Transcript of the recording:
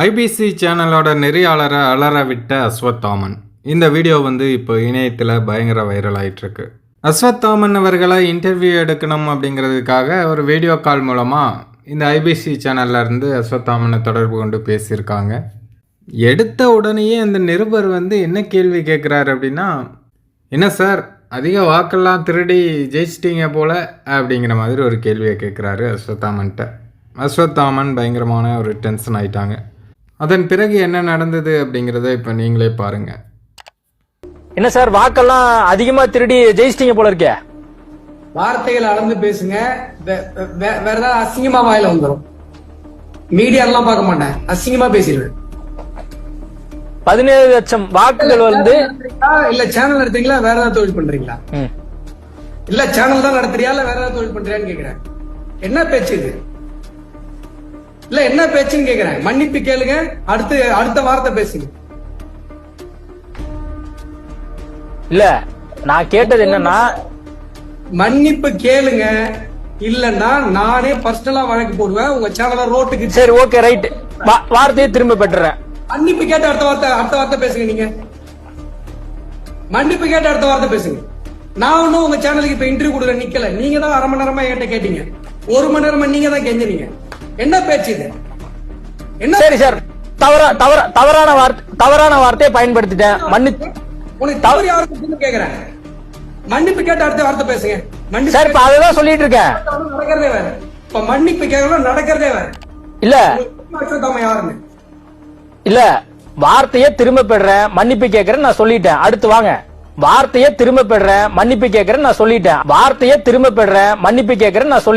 IBC சேனலோட நெறியாளரை அலற விட்ட அஸ்வத்தாமன். இந்த வீடியோ இப்போ இணையத்தில் பயங்கர வைரல் ஆயிட்டிருக்கு. அஸ்வத்தாமன் அவர்களை இன்டர்வியூ எடுக்கணும் அப்படிங்கிறதுக்காக ஒரு வீடியோ கால் மூலமாக இந்த ஐபிசி சேனல்லேருந்து அஸ்வத்தாமனை தொடர்பு கொண்டு பேசியிருக்காங்க. எடுத்த உடனேயே அந்த நிருபர் என்ன கேள்வி கேட்குறாரு அப்படின்னா, என்ன சார் அதிக வாக்கெல்லாம் திருடி ஜெயிச்சிட்டிங்க போல அப்படிங்கிற மாதிரி ஒரு கேள்வியை கேட்குறாரு அஸ்வத்தாமன்கிட்ட. அஸ்வத்தாமன் பயங்கரமான ஒரு டென்ஷன் ஆயிட்டாங்க. அதன் பிறகு என்ன நடந்தது அப்படிங்கிறத இப்போ நீங்களே பாருங்க. என்ன சார் வாக்கெல்லாம் அதிகமா திருடி ஜெயிச்சிட்டீங்க போல இருக்கே. வார்த்தைகள் அளந்து பேசுங்க. வேற ஏதாவது அசிங்கமா வாயில வந்துடும். மீடியா எல்லாம் பார்க்க மாட்டேன், அசிங்கமா பேசிடுவேன். 17 லட்சம் வாக்குகள் இல்ல சேனல் நடத்துறீங்களா, வேற ஏதாவது தொழில் பண்றீங்களா? இல்ல சேனல் தான் நடத்துறியா இல்ல வேற ஏதாவது தொழில் பண்றியான்னு கேக்குறேன். என்ன பேச்சு இது? இல்ல என்ன பேச்சுன்னு கேக்குறேன். மன்னிப்பு கேளுங்க, அடுத்த வார்த்தை பேசுங்க. இல்ல நான் கேட்டது என்னன்னா, மன்னிப்பு கேளுங்க, இல்லன்னா நானே பர்சனலா வழக்கு போடுவேன் உங்க சேனல ரோட்டுக்கு. சரி ஓகே ரைட், வார்த்தையை திரும்ப பெற்றுறேன். மன்னிப்பு கேட்டு அடுத்த வார்த்தை பேசுங்க. நீங்க மன்னிப்பு கேட்டு அடுத்த வார்த்தை பேசுங்க. நான் ஒன்னும் உங்க சேனலுக்கு இப்ப இன்டர்வியூ கொடுக்க நிக்கல. நீங்க தான் அரை மணி நேரமா என்கிட்ட கேட்டீங்க, 1 மணி நேரமா நீங்க தான் கெஞ்சினீங்க. என்ன பேச்சு இது? என்ன? சரி சார், தவறான வார்த்தையை பயன்படுத்திட்டேன், மன்னிச்சு. உனக்கு தவறு யாருக்கு கேக்குறேன். மன்னிப்பு கேட்டு அடுத்த வார்த்தை பேசுங்க. சார் இப்ப அததான் சொல்லிட்டு இருக்கேன். நடக்கிறதே வேற. இப்ப மன்னிப்பு கேட்கணும், நடக்கிறதே வேற. இல்ல யாருன்னு இல்ல, வார்த்தையை திரும்ப பெறேன், மன்னிப்பு கேட்கறேன் நான் சொல்லிட்டேன். அடுத்து வாங்க. வார்த்தையை திரும்ப பெறேன், மன்னிப்பு கேட்கறேன் நான் சொல்லிட்டேன். வார்த்தையை திரும்ப பெறேன், மன்னிப்பு கேட்கறேன் நான் சொல்லி